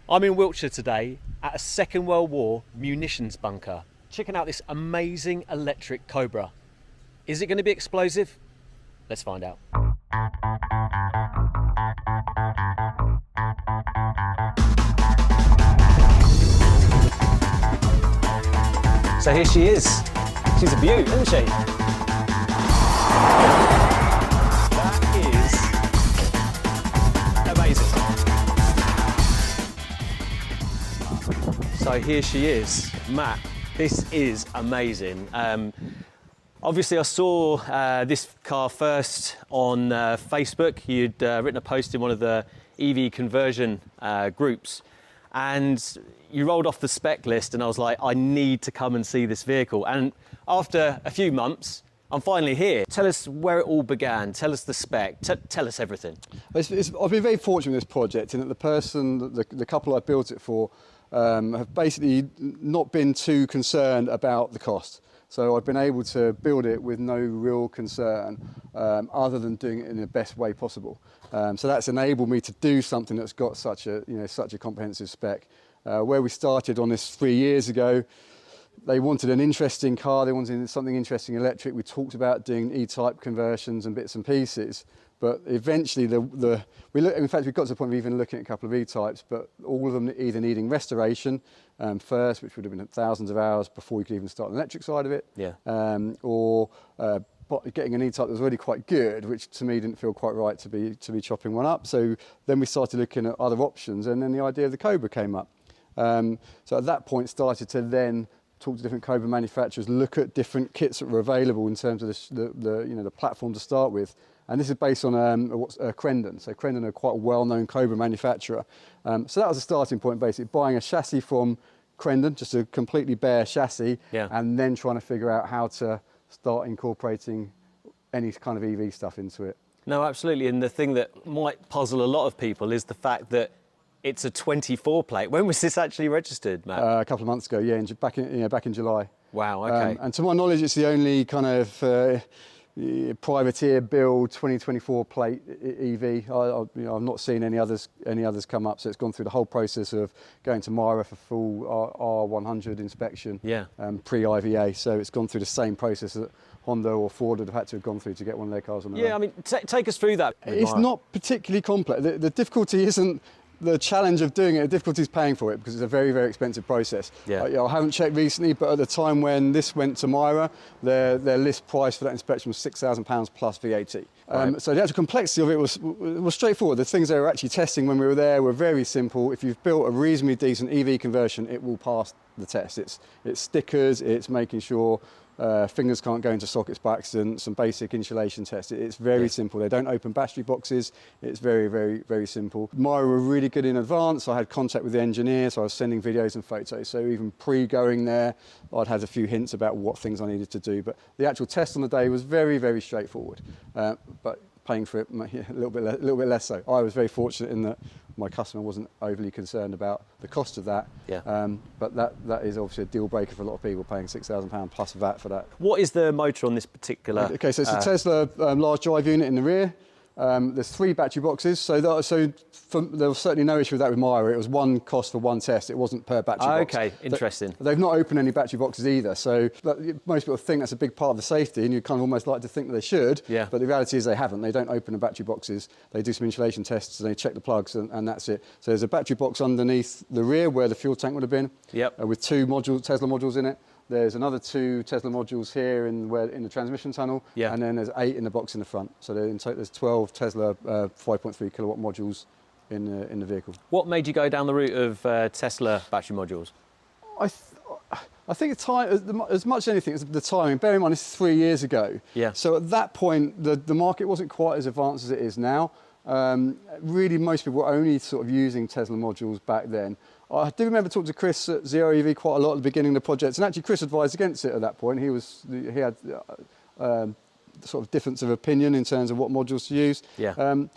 I'm in Wiltshire today at a Second World War munitions bunker, checking out this amazing electric Cobra. Is it going to be explosive? Let's find out. So here she is. She's a beaut, isn't she? That is amazing. So here she is. Matt, this is amazing. Obviously I saw this car first on Facebook. You'd written a post in one of the EV conversion groups, and you rolled off the spec list, and I was like, I need to come and see this vehicle. And after a few months, I'm finally here. Tell us where it all began. Tell us the spec. Tell us everything. I've been very fortunate with this project in that the couple I built it for have basically not been too concerned about the cost. So I've been able to build it with no real concern other than doing it in the best way possible. So that's enabled me to do something that's got such a comprehensive spec. Where we started on this 3 years ago, they wanted an interesting car, they wanted something interesting electric. We talked about doing E-type conversions and bits and pieces, but eventually in fact we got to the point of even looking at a couple of E-types, but all of them either needing restoration first, which would have been thousands of hours before we could even start the electric side of it, or getting an E-type that was already quite good, which to me didn't feel quite right to be chopping one up. So then we started looking at other options, and then the idea of the Cobra came up. So at that point started to then talk to different Cobra manufacturers, look at different kits that were available in terms of the platform to start with. And this is based on Crendon. So Crendon are quite a well-known Cobra manufacturer. So that was a starting point, basically buying a chassis from Crendon, just a completely bare chassis, and then trying to figure out how to start incorporating any kind of EV stuff into it. No, absolutely. And the thing that might puzzle a lot of people is the fact that it's a 24 plate. When was this actually registered, Matt? A couple of months ago, back in July. Wow, okay. And to my knowledge, it's the only kind of privateer build 2024 plate EV. I've not seen any others come up. So it's gone through the whole process of going to MIRA for full R100 inspection, pre-IVA. So it's gone through the same process that Honda or Ford would have had to have gone through to get one of their cars on the road. I mean, take us through that. It's not particularly complex. The difficulty isn't the challenge of doing it, the difficulty is paying for it, because it's a very, very expensive process. I haven't checked recently, but at the time when this went to MIRA, their list price for that inspection was £6,000 plus VAT. So the actual complexity of it was straightforward. The things they were actually testing when we were there were very simple. If you've built a reasonably decent EV conversion, it will pass the test. It's stickers, it's making sure fingers can't go into sockets by accident, some basic insulation tests. It's very simple. They don't open battery boxes. It's very, very, very simple. MIRA were really good in advance. I had contact with the engineer, so I was sending videos and photos. So even pre-going there, I'd had a few hints about what things I needed to do. But the actual test on the day was very, very straightforward. But paying for it a little bit less so. I was very fortunate in that my customer wasn't overly concerned about the cost of that. But that is obviously a deal breaker for a lot of people, paying £6,000 plus VAT for that. What is the motor on this particular? Okay, so it's a Tesla large drive unit in the rear. There's 3 battery boxes, so there was certainly no issue with that with MIRA. It was one cost for one test. It wasn't per battery box. Okay, interesting. They've not opened any battery boxes either, so most people think that's a big part of the safety, and you kind of almost like to think that they should, but the reality is they haven't. They don't open the battery boxes. They do some insulation tests, and they check the plugs, and that's it. So there's a battery box underneath the rear where the fuel tank would have been, with 2 Tesla modules in it. There's another 2 Tesla modules here in the transmission tunnel, and then there's 8 in the box in the front. So there's 12 Tesla 5.3 kilowatt modules in the vehicle. What made you go down the route of Tesla battery modules? I think as much as anything, it's the timing. Bear in mind, this is 3 years ago. So at that point, the market wasn't quite as advanced as it is now. Really, most people were only sort of using Tesla modules back then. I do remember talking to Chris at Zero EV quite a lot at the beginning of the project, and actually Chris advised against it at that point. He had sort of difference of opinion in terms of what modules to use. 3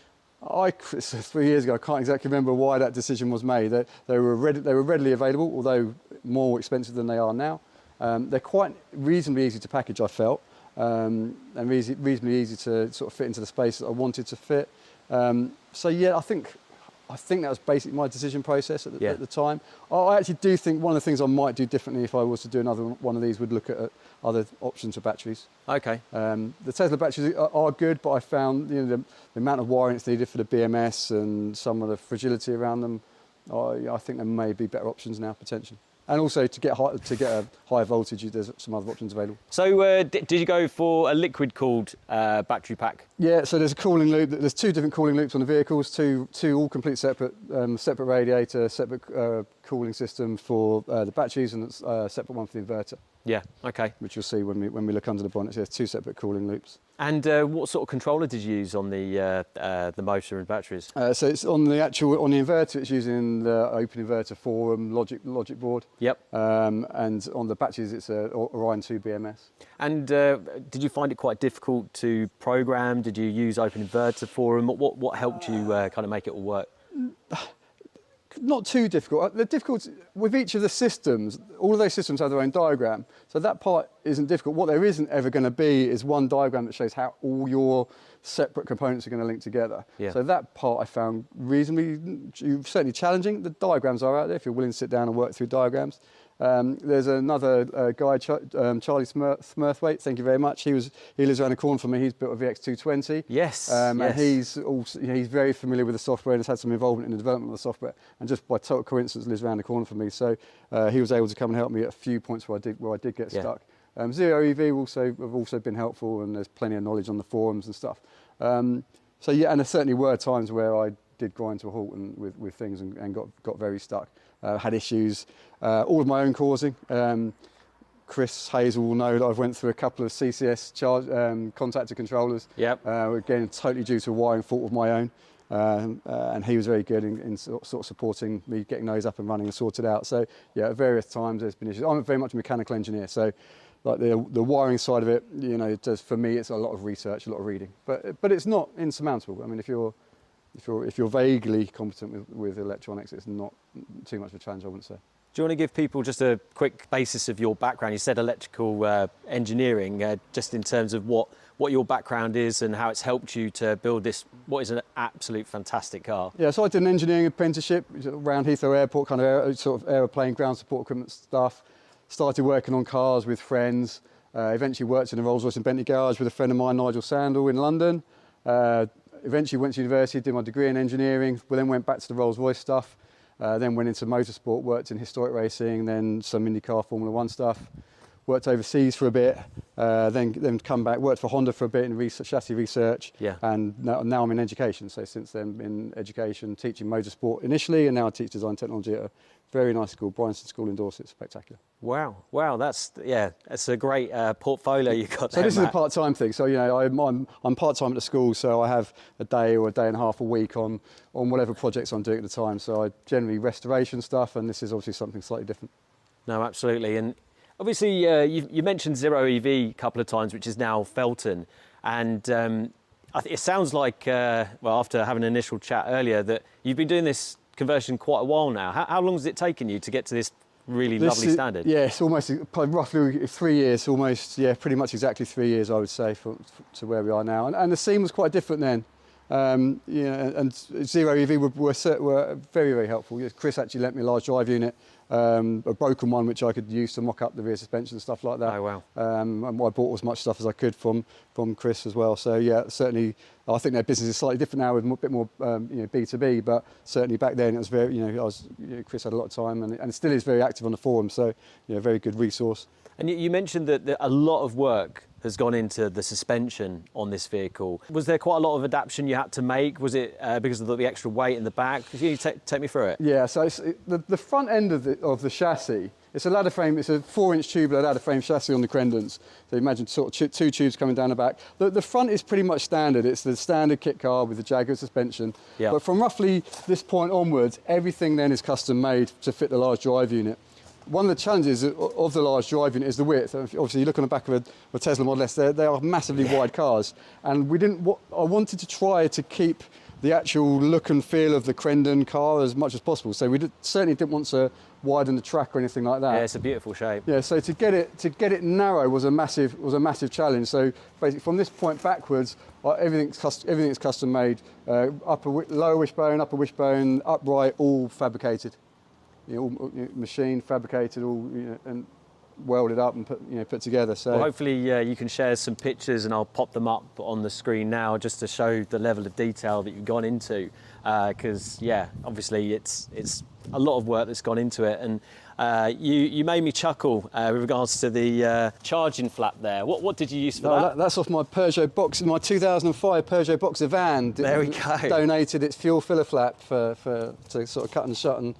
years ago, I can't exactly remember why that decision was made. They were readily available, although more expensive than they are now. They're quite reasonably easy to package, I felt, and reasonably easy to sort of fit into the space that I wanted to fit. So yeah, I think I think that was basically my decision process at the time. I actually do think one of the things I might do differently if I was to do another one of these would look at other options for batteries. Okay. The Tesla batteries are good, but I found the amount of wiring that's needed for the BMS and some of the fragility around them, I think there may be better options now potentially. And also to get a higher voltage, there's some other options available. So did you go for a liquid-cooled battery pack? Yeah, so there's a cooling loop. There's 2 different cooling loops on the vehicles, two all complete separate, separate radiator, separate cooling system for the batteries, and a separate one for the inverter. Yeah, okay. Which you'll see when we look under the bonnet. So there's 2 separate cooling loops. And what sort of controller did you use on the motor and batteries? So it's on the inverter, it's using the Open Inverter Forum logic board. Yep. And on the batteries, it's a Orion 2 BMS. And did you find it quite difficult to program? Did you use Open Inverter Forum? What helped you kind of make it all work? Not too difficult. The difficulty with each of the systems, all of those systems have their own diagram. So that part isn't difficult. What there isn't ever going to be is one diagram that shows how all your separate components are going to link together. Yeah. So that part I found reasonably, certainly challenging. The diagrams are out there if you're willing to sit down and work through diagrams. There's another guy, Charlie Smurthwaite, thank you very much. He lives around the corner from me. He's built a VX220. Yes. And he's very familiar with the software and has had some involvement in the development of the software. And just by total coincidence, lives around the corner from me. So he was able to come and help me at a few points where I did get stuck. Zero EV have also been helpful, and there's plenty of knowledge on the forums and stuff. So yeah, and there certainly were times where I did grind to a halt with things and got very stuck. Had issues, all of my own causing. Chris Hazel will know that I've went through a couple of CCS contactor controllers. Yep. Again, totally due to a wiring fault of my own. And he was very good in sort of supporting me getting those up and running and sorted out. So yeah, at various times there's been issues. I'm very much a mechanical engineer, so like the wiring side of it, for me it's a lot of research, a lot of reading. But it's not insurmountable. I mean, if you're vaguely competent with electronics, it's not too much of a challenge, I wouldn't say. Do you want to give people just a quick basis of your background? You said electrical engineering, just in terms of what your background is and how it's helped you to build this, what is an absolute fantastic car. Yeah, so I did an engineering apprenticeship around Heathrow Airport, kind of sort of aeroplane ground support equipment stuff. Started working on cars with friends. Eventually worked in a Rolls-Royce and Bentley garage with a friend of mine, Nigel Sandel, in London. Eventually went to university, did my degree in engineering, but then went back to the Rolls-Royce stuff. Then went into motorsport, worked in historic racing, then some IndyCar Formula 1 stuff. Worked overseas for a bit, then come back, worked for Honda for a bit in chassis research, and now I'm in education. So since then, in education, teaching motorsport initially, and now I teach design technology at a very nice school, Bryanston School in Dorset. Spectacular. Wow, that's a great portfolio you've got there. So this is a part-time thing. So I'm part-time at the school, so I have a day or a day and a half a week on whatever projects I'm doing at the time. So I generally restoration stuff, and this is obviously something slightly different. No, absolutely. And obviously, you mentioned Zero EV a couple of times, which is now Felton. And it sounds like, after having an initial chat earlier, that you've been doing this conversion quite a while now. How long has it taken you to get to this really lovely standard? Yeah, it's almost roughly 3 years, pretty much exactly 3 years, I would say, to where we are now. And the scene was quite different then. And Zero EV were very, very helpful. Chris actually lent me a large drive unit, a broken one which I could use to mock up the rear suspension and stuff like that. Oh wow! And I bought as much stuff as I could from Chris as well. So yeah, certainly I think their business is slightly different now with a bit more B2B, but certainly back then it was very Chris had a lot of time and still is very active on the forum. So very good resource. And you mentioned that a lot of work has gone into the suspension on this vehicle. Was there quite a lot of adaptation you had to make? Was it because of the extra weight in the back? Could you take me through it? Yeah, so the front end of the chassis, it's a ladder frame, it's a 4-inch tubular ladder frame chassis on the Crendons. So imagine sort of 2 tubes coming down the back. The front is pretty much standard. It's the standard kit car with the Jaguar suspension. Yep. But from roughly this point onwards, everything then is custom made to fit the large drive unit. One of the challenges of the large drive unit is the width. Obviously, you look on the back of a Tesla Model S, they are massively wide cars. And I wanted to try to keep the actual look and feel of the Crendon car as much as possible. So we certainly didn't want to widen the track or anything like that. Yeah, it's a beautiful shape. Yeah, so to get it narrow was a massive challenge. So basically, from this point backwards, everything's custom made. Lower wishbone, upper wishbone, upright, all fabricated. All machined, fabricated, all and welded up and put together. So well, hopefully you can share some pictures, and I'll pop them up on the screen now just to show the level of detail that you've gone into. Because yeah, obviously it's a lot of work that's gone into it, and you made me chuckle with regards to the charging flap there. What did you use for that? That's off my Peugeot Boxer, my 2005 Peugeot Boxer van. There we go. Donated its fuel filler flap to sort of cut and shut and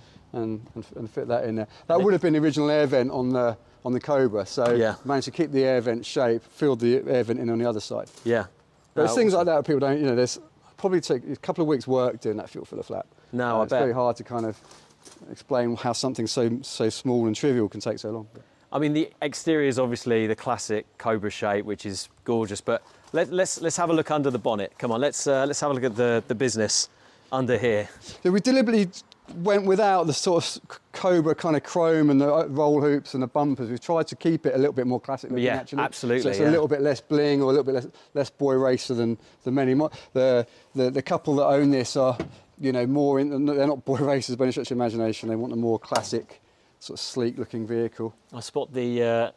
fit that in there. That would have been the original air vent on the Cobra, so yeah. Managed to keep the air vent shape, filled the air vent in on the other side. Yeah. But it's things like that people don't, there's probably take a couple of weeks work doing that fuel filler flap. No, I it's bet. very hard to kind of explain how something so small and trivial can take so long. I mean, the exterior is obviously the classic Cobra shape, which is gorgeous, but let's have a look under the bonnet. Come on, let's have a look at the business under here. So we deliberately went without the sort of Cobra kind of chrome and the roll hoops and the bumpers. We've tried to keep it a little bit more classic looking, yeah, actually. Absolutely. So it's a little bit less bling or a little bit less boy racer than many. The couple that own this are, more they're not boy racers by any stretch of imagination. They want a more classic, sort of sleek looking vehicle. I spot the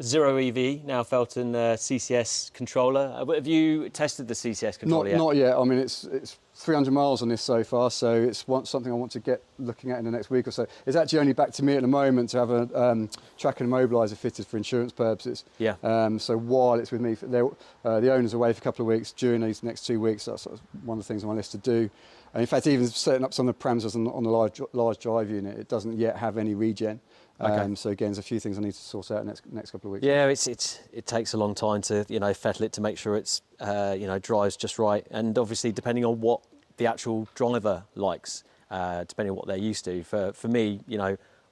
Zero EV, now Felton CCS controller. Have you tested the CCS controller yet? Not yet. I mean, it's 300 miles on this so far, so it's something I want to get looking at in the next week or so. It's actually only back to me at the moment to have a tracker and immobiliser fitted for insurance purposes. Yeah. So while it's with me, the owner's away for a couple of weeks. During these next 2 weeks, that's sort of one of the things on my list to do. And in fact, even setting up some of the parameters on the large drive unit, it doesn't yet have any regen. Okay. So again, there's a few things I need to sort out next couple of weeks. Yeah, it takes a long time to fettle it to make sure it's drives just right, and obviously depending on what the actual driver likes, depending on what they're used to. For me,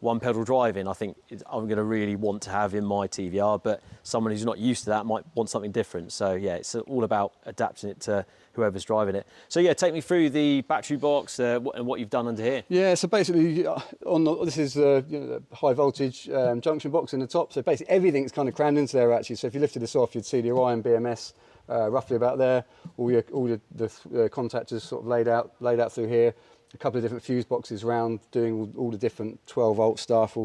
one pedal driving, I think I'm going to really want to have in my TVR, but someone who's not used to that might want something different. So yeah, it's all about adapting it to whoever's driving it. So yeah, take me through the battery box and what you've done under here. Yeah, so basically this is the high voltage junction box in the top. So basically everything's kind of crammed into there actually. So if you lifted this off, you'd see the Orion BMS roughly about there. All the contactors sort of laid out through here. A couple of different fuse boxes around doing all the different 12 volt stuff.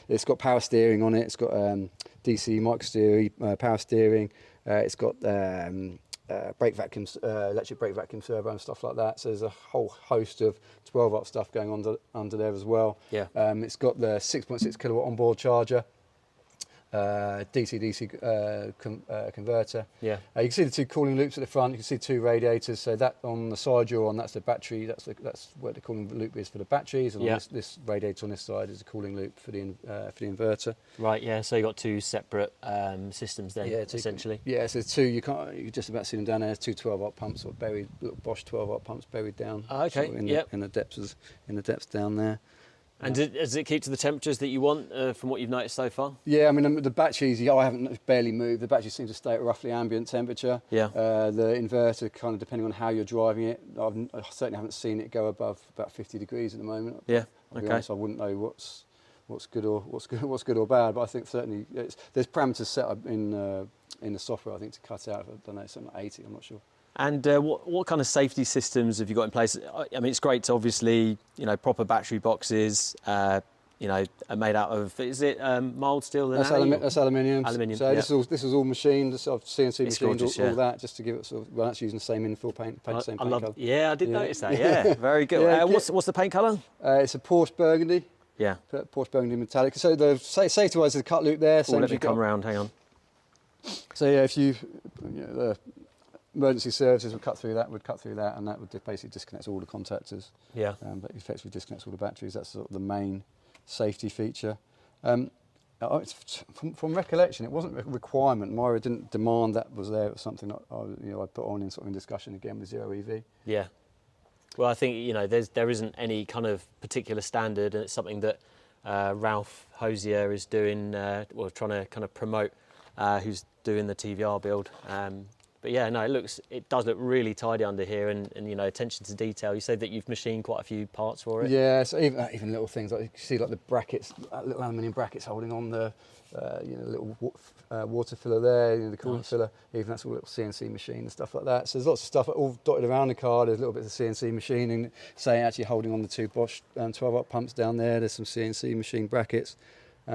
It's got power steering on it. It's got DC micro steering, power steering. It's got brake vacuums, electric brake vacuum servo and stuff like that. So there's a whole host of 12 volt stuff going on under there as well. Yeah. It's got the 6.6 kilowatt onboard charger. DC-DC converter. Yeah. You can see the two cooling loops at the front. You can see two radiators. So that on the side you're on, that's the battery. That's where the cooling loop is for the batteries. And on this radiator on this side is a cooling loop for the inverter. Right. Yeah. So you got two separate systems there, essentially. Yeah. So there's two. You can just about see them down there. There's two 12 volt pumps, sort of buried, little Bosch 12 volt pumps buried down. Oh, okay. Sort of in the depths down there. And does it keep to the temperatures that you want from what you've noticed so far? Yeah, I mean, the batteries, I haven't barely moved. The batteries seem to stay at roughly ambient temperature. Yeah. The inverter, kind of depending on how you're driving it, I certainly haven't seen it go above about 50 degrees at the moment. Yeah, I'll be honest, I wouldn't know what's good or bad, but I think certainly there's parameters set up in the software, I think, to cut out, I don't know, something like 80, I'm not sure. And what kind of safety systems have you got in place? I mean, it's great to obviously, proper battery boxes, are made out of, is it mild steel? That's aluminium. Aluminium. So this is all machined, this sort of CNC machined, gorgeous, all that, just to give it sort of, well, that's using the same infill paint the same paint colour. Yeah, I did notice that. Yeah, very good. Yeah, what's the paint colour? It's a Porsche Burgundy. Yeah. Porsche Burgundy metallic. So the safety-wise, there's a cut loop there. Let me come round. Hang on. So yeah, if the emergency services would cut through that, and that would basically disconnect all the contactors. Yeah. But effectively disconnects all the batteries. That's sort of the main safety feature. From recollection, it wasn't a requirement. Myra didn't demand that was there. It was something that I put on in discussion again with Zero EV. Yeah. Well, I think there isn't any kind of particular standard, and it's something that Ralph Hosier is doing, trying to kind of promote, who's doing the TVR build. But yeah, no, it does look really tidy under here, and you know, attention to detail. You said that you've machined quite a few parts for it. Yeah, so even little things like you can see, like the brackets, little aluminium brackets holding on the, you know, little water filler there, you know, the coolant filler. Even that's a little CNC machine and stuff like that. So there's lots of stuff all dotted around the car. There's little bits of CNC machining, say actually holding on the two Bosch 12-volt pumps down there. There's some CNC machine brackets.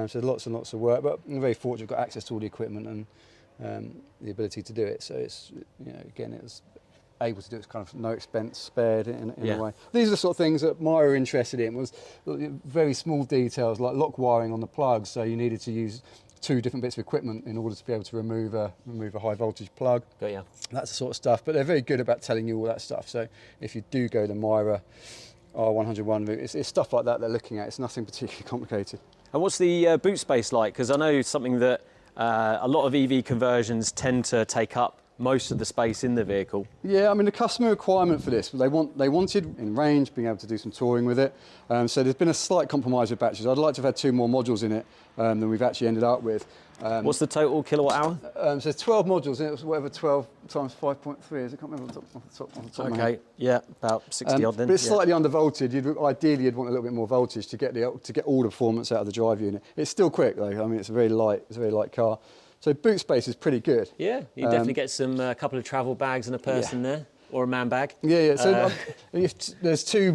So lots and lots of work. But I'm very fortunate I've got access to all the equipment and the ability to do it. So it's, you know, again, it was able to do it, it's kind of no expense spared in a way. These are the sort of things that Maya were interested in, was very small details like lock wiring on the plugs. So you needed to use 2 different bits of equipment in order to be able to remove a high voltage plug. Got ya. That's the sort of stuff. But they're very good about telling you all that stuff. So if you do go the Maya R101 route, it's stuff like that they're looking at. It's nothing particularly complicated. And what's the boot space like? Because I know something that a lot of EV conversions tend to take up most of the space in the vehicle. Yeah, I mean the customer requirement for this, they wanted in range, being able to do some touring with it. So there's been a slight compromise with batteries. I'd like to have had 2 more modules in it than we've actually ended up with. What's the total kilowatt hour? So there's 12 modules, and it was whatever 12 times 5.3 is. I can't remember off the top of my head. Yeah, about 60 odd then. But it's slightly undervolted. Ideally, you'd want a little bit more voltage to get all the performance out of the drive unit. It's still quick though. I mean, it's a very light car. So boot space is pretty good. Yeah, you definitely get some couple of travel bags and a person there, or a man bag. Yeah. So there's 2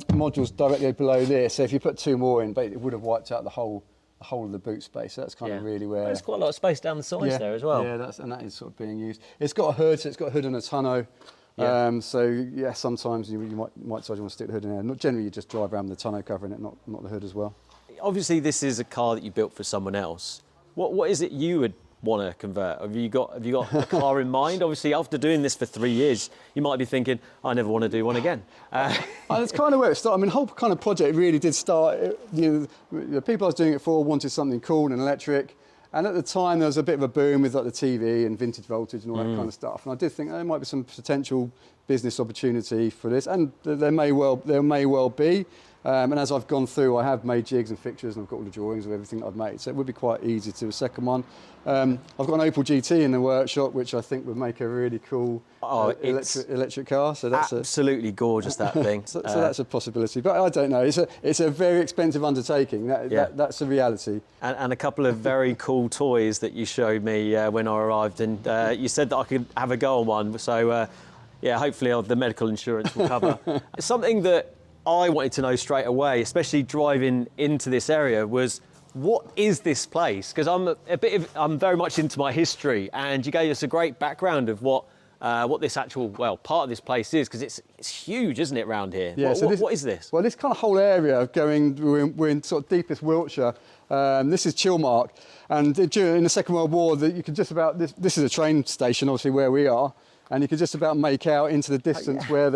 modules directly below this. So if you put 2 more in, it would have wiped out the whole of the boot space. So that's kind of really where. There's quite a lot of space down the sides there as well. Yeah, that is sort of being used. It's got a hood, so it's got a hood and a tonneau. Yeah. So yeah, sometimes you might decide you want to stick the hood in there. Not generally, you just drive around with the tonneau covering it, not the hood as well. Obviously, this is a car that you built for someone else. What is it you would want to convert? Have you got a car in mind? Obviously, after doing this for 3 years, you might be thinking, I never want to do one again. That's kind of where it started. I mean, the whole kind of project really did start. The people I was doing it for wanted something cool and electric. And at the time, there was a bit of a boom with like the TV and vintage voltage and all that kind of stuff. And I did think there might be some potential business opportunity for this, and there may well be. And as I've gone through, I have made jigs and fixtures, and I've got all the drawings of everything that I've made. So it would be quite easy to do a second one. I've got an Opel GT in the workshop, which I think would make a really cool electric car. So that's absolutely gorgeous, that thing. So that's a possibility, but I don't know. It's a very expensive undertaking. That's a reality. And a couple of very cool toys that you showed me when I arrived, and you said that I could have a go on one. So yeah, hopefully the medical insurance will cover. Something that I wanted to know straight away, especially driving into this area, was what is this place? Because I'm very much into my history, and you gave us a great background of what this actual part of this place is, because it's huge, isn't it, round here? Yeah. What is this? Well, this kind of whole area we're in sort of deepest Wiltshire. This is Chilmark, and in the Second World War, you could just about this is a train station, obviously where we are, and you could just about make out into the distance where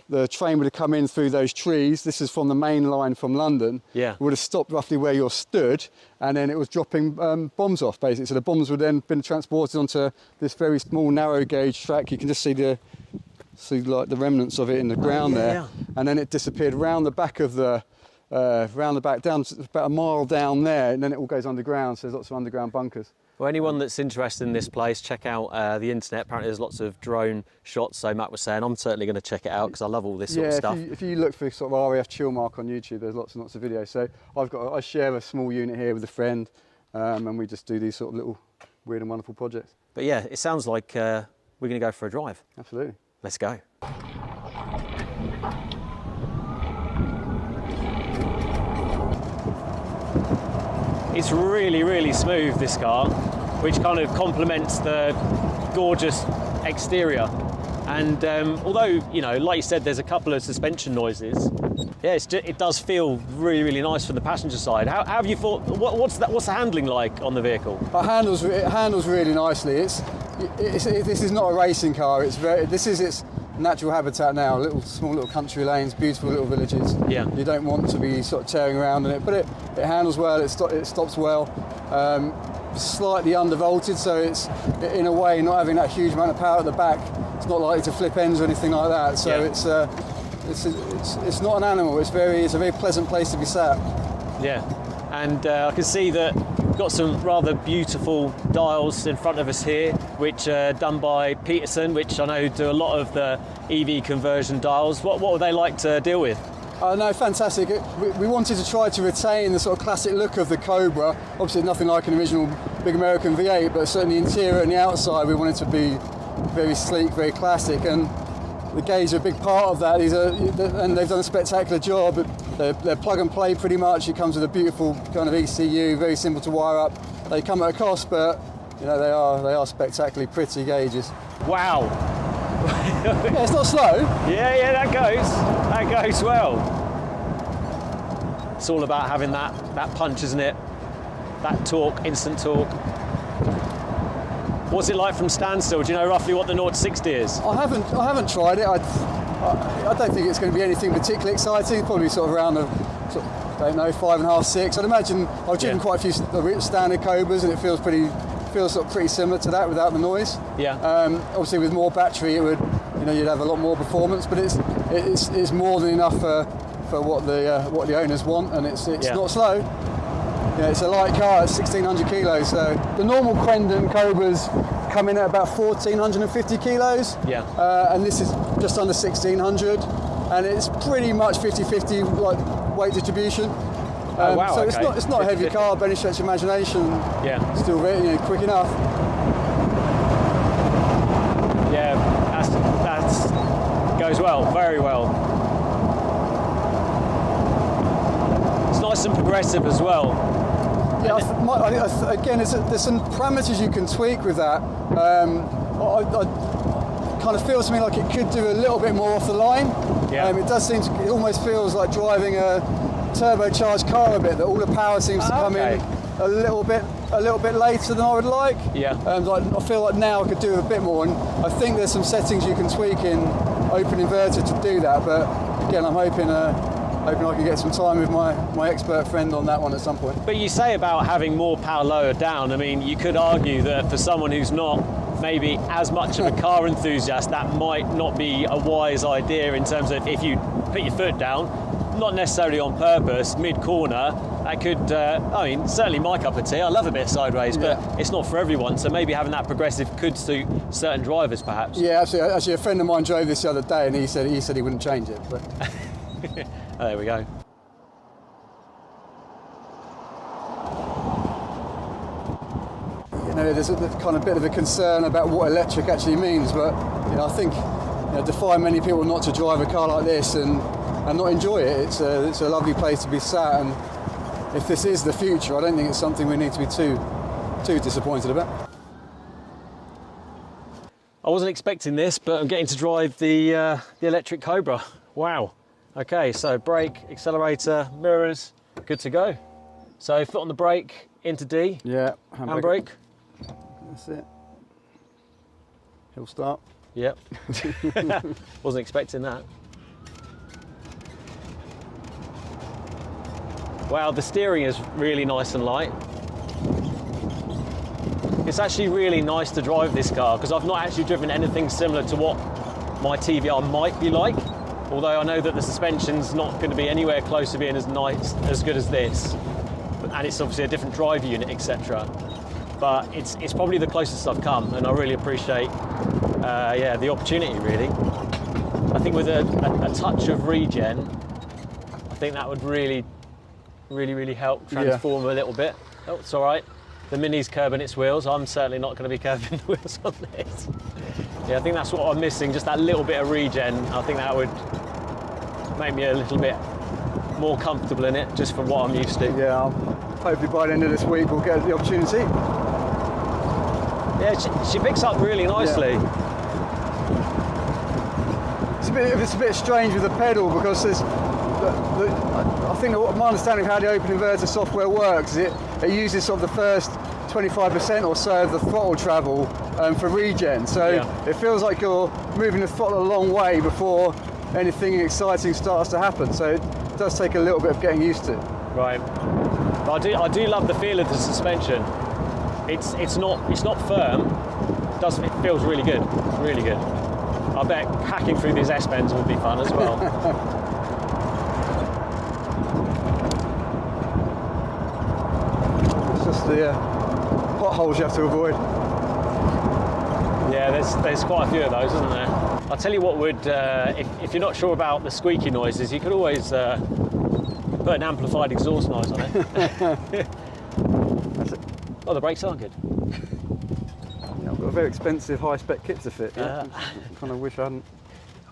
the train would have come in through those trees. This is from the main line from London. Yeah. It would have stopped roughly where you're stood, and then it was dropping bombs off, basically. So the bombs would then been transported onto this very small, narrow gauge track. You can just see like the remnants of it in the ground there. Yeah. And then it disappeared round the back of down to about a mile down there, and then it all goes underground. So there's lots of underground bunkers. Well, anyone that's interested in this place, check out the internet. Apparently there's lots of drone shots, so Matt was saying. I'm certainly going to check it out because I love all this sort of stuff. If you look for sort of RAF Chilmark on YouTube, there's lots and lots of videos. So I share a small unit here with a friend, and we just do these sort of little weird and wonderful projects. But yeah, it sounds like we're going to go for a drive. Absolutely. Let's go. It's really, really smooth, this car, which kind of complements the gorgeous exterior. And although, you know, like you said, there's a couple of suspension noises, yeah, it does feel really, really nice from the passenger side. How have you thought, what's the handling like on the vehicle? It handles really nicely. This is not a racing car. This is its natural habitat now. Small little country lanes, beautiful little villages. Yeah. You don't want to be sort of tearing around in it, but it handles well. It stops well. Slightly undervolted, so it's in a way not having that huge amount of power at the back. It's not likely to flip ends or anything like that. So it's not an animal. It's a very pleasant place to be sat. Yeah, and I can see that Got some rather beautiful dials in front of us here, which are done by Peterson, which I know do a lot of the EV conversion dials. What would they like to deal with? No, fantastic. We wanted to try to retain the sort of classic look of the Cobra. Obviously nothing like an original big American V8, but certainly the interior and the outside we wanted to be very sleek, very classic, and the gauges are a big part of that. And they've done a spectacular job. They're plug and play pretty much. It comes with a beautiful kind of ECU, very simple to wire up. They come at a cost, but you know they are spectacularly pretty gauges. Wow. Yeah, it's not slow. Yeah, that goes well. It's all about having that punch, isn't it? That torque, instant torque. What's it like from standstill? Do you know roughly what the 0 to 60 is? I haven't tried it. I don't think it's going to be anything particularly exciting. Probably sort of around the, don't know, 5.5, 6. I'd imagine I've driven quite a few standard Cobras, and it feels sort of pretty similar to that without the noise. Yeah. Obviously, with more battery, you'd have a lot more performance, but it's more than enough for what the owners want, and it's not slow. Yeah, it's a light car. It's 1,600 kilos. So the normal Quendon Cobras come in at about 1,450 kilos. Yeah. And this is just under 1,600, and it's pretty much 50-50 like weight distribution. Oh, wow, so okay. it's not a heavy car by any stretch of imagination. Yeah. Still very quick enough. Yeah, that's goes well, very well. It's nice and progressive as well. Yeah, again, there's some parameters you can tweak with that. Kind of feels to me like it could do a little bit more off the line. Yeah. It almost feels like driving a turbocharged car a bit. That all the power seems to come in a little bit later than I would like. Yeah. I feel like now I could do a bit more, and I think there's some settings you can tweak in open inverter to do that. But again, I'm hoping I can get some time with my expert friend on that one at some point. But you say about having more power lower down. I mean, you could argue that for someone who's not maybe as much of a car enthusiast, that might not be a wise idea in terms of if you put your foot down, not necessarily on purpose, mid-corner, that could, certainly my cup of tea. I love a bit of sideways, but it's not for everyone. So maybe having that progressive could suit certain drivers, perhaps. Yeah, absolutely. Actually, a friend of mine drove this the other day, and he said he wouldn't change it. But oh, there we go. There's a kind of bit of a concern about what electric actually means, but I think defy many people not to drive a car like this and not enjoy it. It's a lovely place to be sat, and if this is the future, I don't think it's something we need to be too disappointed about. I wasn't expecting this, but I'm getting to drive the Electric Cobra. Wow. Okay, so brake, accelerator, mirrors, good to go. So foot on the brake, into D. Yeah, handbrake. That's it. Hill start. Yep. Wasn't expecting that. Wow, the steering is really nice and light. It's actually really nice to drive this car because I've not actually driven anything similar to what my TVR might be like. Although I know that the suspension's not going to be anywhere close to being as nice, as good as this. And it's obviously a different drive unit, etc. But it's probably the closest I've come, and I really appreciate the opportunity, really. I think with a touch of regen, I think that would really help transform a little bit. Oh, it's all right. The Mini's curbing its wheels. I'm certainly not going to be curbing the wheels on this. Yeah, I think that's what I'm missing, just that little bit of regen. I think that would make me a little bit more comfortable in it, just from what I'm used to. Yeah, hopefully by the end of this week we'll get the opportunity. Yeah, she picks up really nicely. Yeah. It's a bit strange with the pedal because there's, I think my understanding of how the open inverter software works is it uses sort of the first 25% or so of the throttle travel for regen. So it feels like you're moving the throttle a long way before anything exciting starts to happen. So it does take a little bit of getting used to. Right. But I do love the feel of the suspension. It's not firm. It feels really good. Really good. I bet hacking through these S-bends would be fun as well. It's just the potholes you have to avoid. Yeah, there's quite a few of those, isn't there? I'll tell you what would, if you're not sure about the squeaky noises, you could always put an amplified exhaust noise on it. Oh, the brakes aren't good. Yeah, I've got a very expensive high-spec kit to fit. Yeah? I kind of wish I hadn't.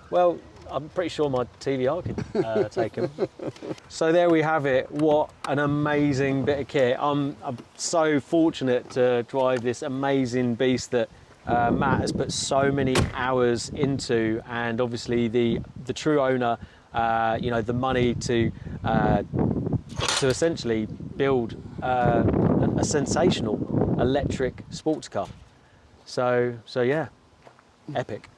Well, I'm pretty sure my TVR could take them. So there we have it. What an amazing bit of kit. I'm so fortunate to drive this amazing beast that Matt has put so many hours into, and obviously the true owner, you know, the money to essentially build a sensational electric sports car. So yeah, epic.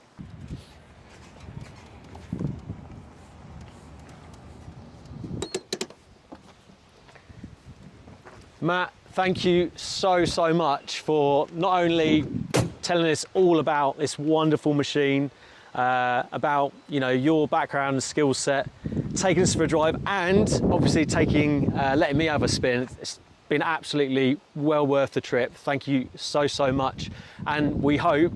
Matt, thank you so much for not only telling us all about this wonderful machine, about, you know, your background and skill set, taking us for a drive, and obviously letting me have a spin. It's been absolutely well worth the trip. Thank you so much. And we hope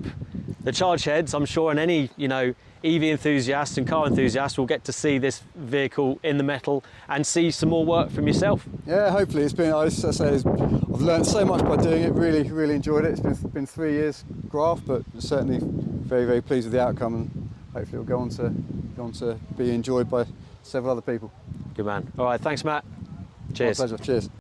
the Chargeheads, I'm sure, and any, you know, EV enthusiasts and car enthusiasts will get to see this vehicle in the metal and see some more work from yourself. Yeah, hopefully. It's been, I've learned so much by doing it. Really enjoyed it. It's been 3 years graft, but certainly very pleased with the outcome, and hopefully it'll go on to be enjoyed by several other people. Good man. All right, thanks, Matt. Cheers. My pleasure. Cheers.